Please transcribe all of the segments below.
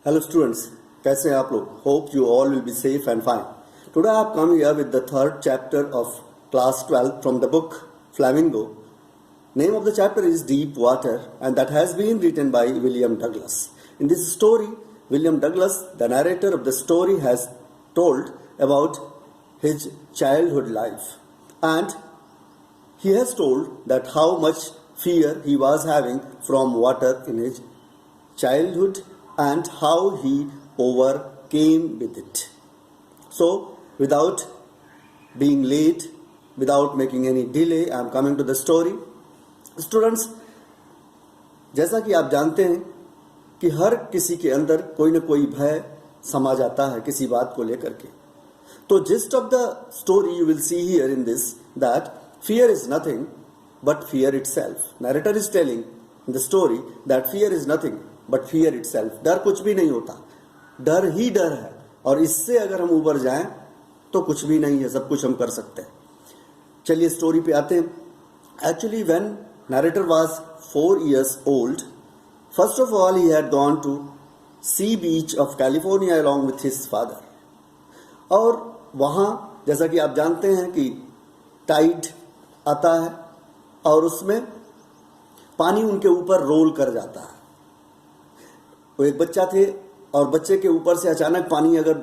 Hello students, कैसे हैं आप लोग? Hope you all will be safe and fine. Today I have come here with the third chapter of class 12 from the book Flamingo. Name of the chapter is Deep Water and that has been written by William Douglas. In this story, William Douglas, the narrator of the story, has told about his childhood life, and he has told that how much fear he was having from water in his childhood and how he overcame with it. So, without being late, without making any delay, I am coming to the story. Students, जैसा कि आप जानते हैं कि हर किसी के अंदर कोई ना कोई भय समा जाता है किसी बात को लेकर के. तो gist of the story you will see here in this that fear is nothing but fear itself. Narrator is telling in the story that fear is nothing but fear itself. डर कुछ भी नहीं होता, डर ही डर है, और इससे अगर हम ऊपर जाएं तो कुछ भी नहीं है, सब कुछ हम कर सकते हैं. चलिए स्टोरी पे आते हैं. Actually, when narrator was 4 years old, first of all he had gone to sea beach of California along with his father. और वहाँ जैसा कि आप जानते हैं कि टाइड आता है और उसमें पानी उनके ऊपर रोल कर जाता है. वो एक बच्चा थे और बच्चे के ऊपर से अचानक पानी अगर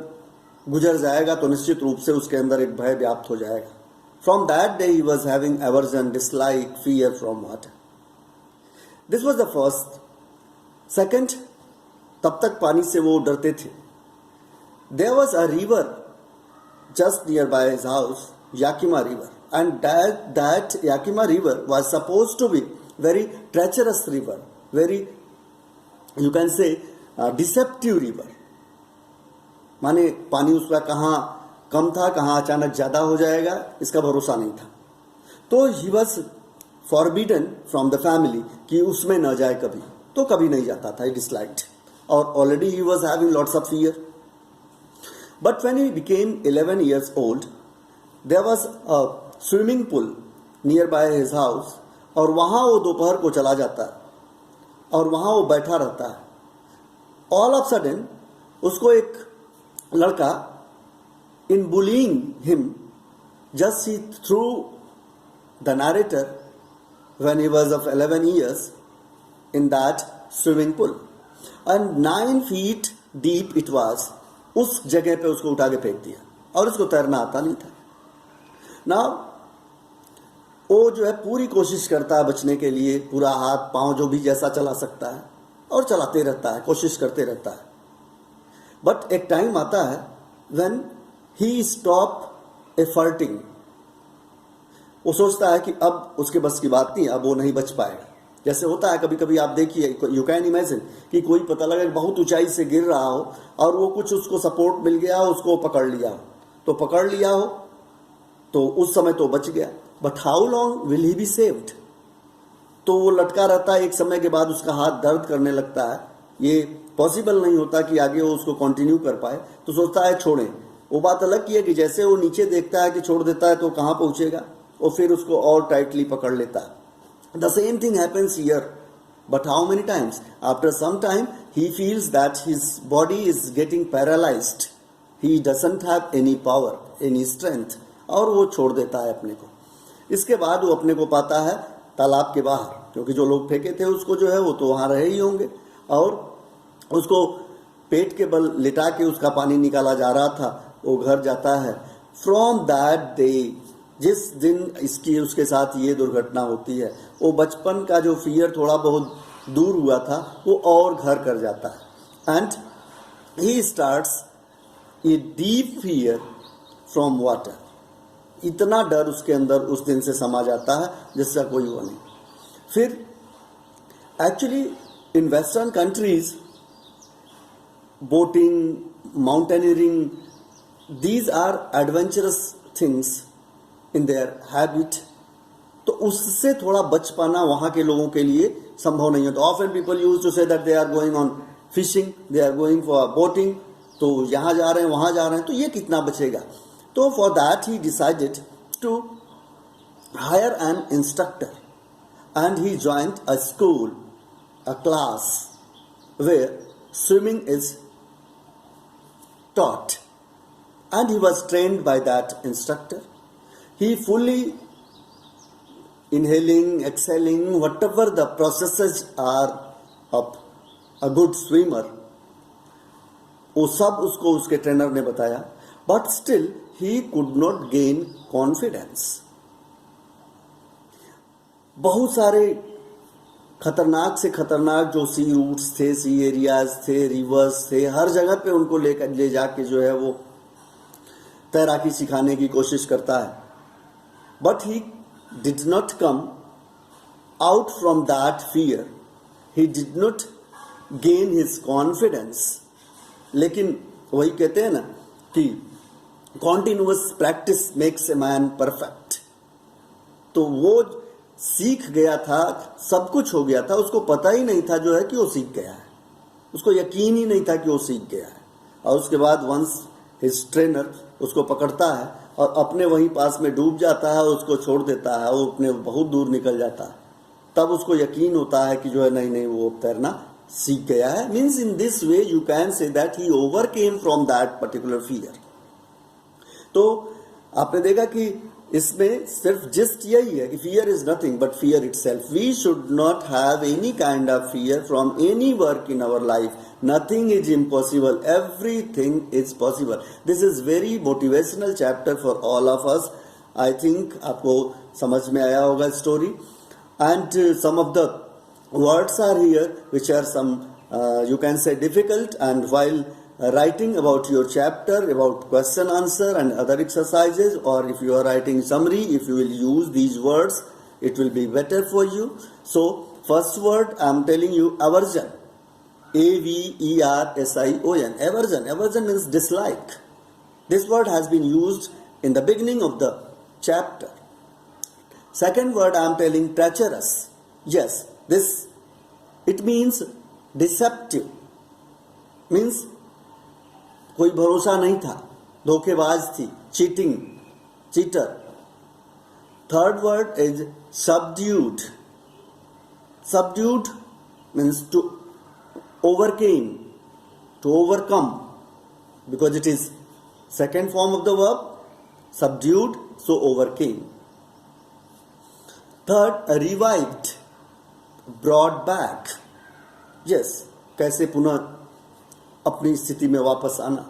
गुजर जाएगा तो निश्चित रूप से उसके अंदर एक भय व्याप्त हो जाएगा. From that day he was having aversion, dislike, fear from water. This was the first. Second, तब तक पानी से वो डरते थे. There was a river just nearby his house, Yakima River, and that Yakima River was supposed to be very treacherous river, very, you can say, deceptive river. माने पानी उसका कहाँ कम था, कहाँ अचानक ज़्यादा हो जाएगा, इसका भरोसा नहीं था. तो he was forbidden from the family कि उसमें न जाए कभी, तो कभी नहीं जाता था. ही डिसलाइक्ड और already he was having lots of fear. But when he became 11 years old, there was a swimming pool nearby his house, और वहाँ वो दोपहर को चला जाता है और वहाँ वो बैठा रहता है. ऑल ऑफ सडन उसको एक लड़का, in bullying him, just he threw the narrator when he was of 11 years in that swimming pool, and 9 feet deep it was. उस जगह पे उसको उठा के फेंक दिया और उसको तैरना आता नहीं था. ना वो जो है पूरी कोशिश करता है बचने के लिए, पूरा हाथ पांव जो भी जैसा चला सकता है और चलाते रहता है, कोशिश करते रहता है. बट एक टाइम आता है when he stop efforting. वो सोचता है कि अब उसके बस की बात नहीं, अब वो नहीं बच पाएगा. जैसे होता है कभी कभी, आप देखिए, यू कैन इमेजिन कि कोई पता लगा कि बहुत ऊंचाई से गिर रहा हो और वो कुछ उसको सपोर्ट मिल गया हो, उसको पकड़ लिया हो, तो पकड़ लिया हो तो उस समय तो बच गया. But how long will he be saved? तो वो लटका रहता है. एक समय के बाद उसका हाथ दर्द करने लगता है, ये पॉसिबल नहीं होता कि आगे वो उसको कंटिन्यू कर पाए, तो सोचता है छोड़ें. वो बात अलग की है कि जैसे वो नीचे देखता है कि छोड़ देता है तो कहाँ पहुंचेगा, और फिर उसको और टाइटली पकड़ लेता है. The same thing happens here, but how many times? After some time he feels that his body is getting paralysed, he doesn't have any power, any strength, और वो छोड़ देता है अपने को. इसके बाद वो अपने को पाता है तालाब के बाहर, क्योंकि जो लोग फेंके थे उसको जो है वो तो वहाँ रहे ही होंगे, और उसको पेट के बल लिटा के उसका पानी निकाला जा रहा था. वो घर जाता है. फ्रॉम दैट डे, जिस दिन इसकी उसके साथ ये दुर्घटना होती है, वो बचपन का जो फियर थोड़ा बहुत दूर हुआ था वो और घर कर जाता है. And he starts a deep fear from water. इतना डर उसके अंदर उस दिन से समा जाता है जिसका कोई वो नहीं. फिर actually in western countries, boating, mountaineering, these are adventurous things in their habit. तो उससे थोड़ा बच पाना वहाँ के लोगों के लिए संभव नहीं होता. Often people use to say that they are going on fishing, they are going for boating, तो यहाँ जा रहे हैं वहाँ जा रहे हैं, तो ये कितना बचेगा. तो for that he decided to hire an instructor and he joined a school, a class where swimming is taught, and he was trained by that instructor. He fully inhaling, exhaling, whatever the processes are of a good swimmer, वो सब उसको उसके trainer ने बताया. But still he could not gain confidence. बहुत सारे खतरनाक से खतरनाक जो सी रूट्स थे, सी एरियाज थे, रिवर्स थे, हर जगह पे उनको ले जाके जो है वो तैराकी सिखाने की कोशिश करता है. But he did not come out from that fear, he did not gain his confidence. लेकिन वही कहते हैं ना कि continuous practice makes a man perfect. तो वो सीख गया था, सब कुछ हो गया था, उसको पता ही नहीं था जो है कि वो सीख गया है, उसको यकीन ही नहीं था कि वो सीख गया है. और उसके बाद वंस हिज ट्रेनर उसको पकड़ता है और अपने वहीं पास में डूब जाता है, उसको छोड़ देता है, वो अपने बहुत दूर निकल जाता है, तब उसको यकीन होता है कि जो है नहीं वो तैरना सीख गया है. Means in this way you can say that he overcame from that particular fear. तो आपने देखा कि इसमें सिर्फ जिस्ट यही है कि fear is nothing but fear itself. We should not have any kind of fear from any work in our life. Nothing is impossible, everything is possible. This is very motivational chapter for all of us. I think आपको समझ में आया होगा story. And some of the words are here which are some you can say difficult, and while writing about your chapter, about question answer and other exercises, or if you are writing summary, if you will use these words it will be better for you. So first word I am telling you, aversion, aversion. Aversion means dislike. This word has been used in the beginning of the chapter. Second word I am telling, treacherous. Yes, this it means deceptive, means कोई भरोसा नहीं था, धोखेबाज थी, cheating, cheater. Third word is subdued. Subdued means to overcame, to overcome, because it is second form of the verb subdued, so overcame. Third, revived, brought back. Yes, कैसे पुनः अपनी स्थिति में वापस आना.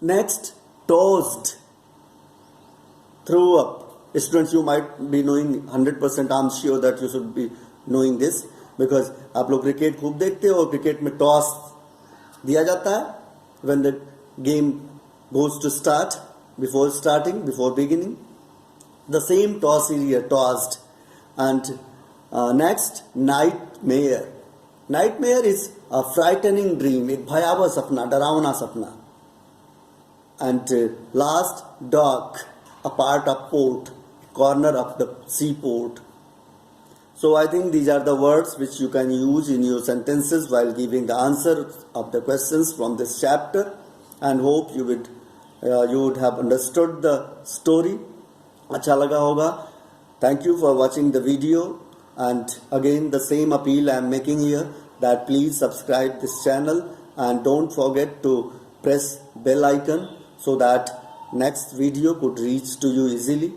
Next, tossed, threw up. Students, you might be knowing 100%. I'm sure that you should be knowing this because आप लोग cricket खूब देखते हो. क्रिकेट में टॉस दिया जाता है when the game goes to start, before starting, before beginning. The same toss is here, tossed. And next, nightmare. Nightmare is a frightening dream, एक भयावह सपना, डरावना सपना. And last, dock, a part of port, corner of the seaport. So I think these are the words which you can use in your sentences while giving the answer of the questions from this chapter, and hope you would have understood the story. अच्छा लगा होगा. Thank you for watching the video, and again the same appeal I am making here, that please subscribe this channel and don't forget to press bell icon so that next video could reach to you easily.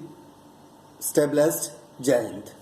Stay blessed. Jai Hind.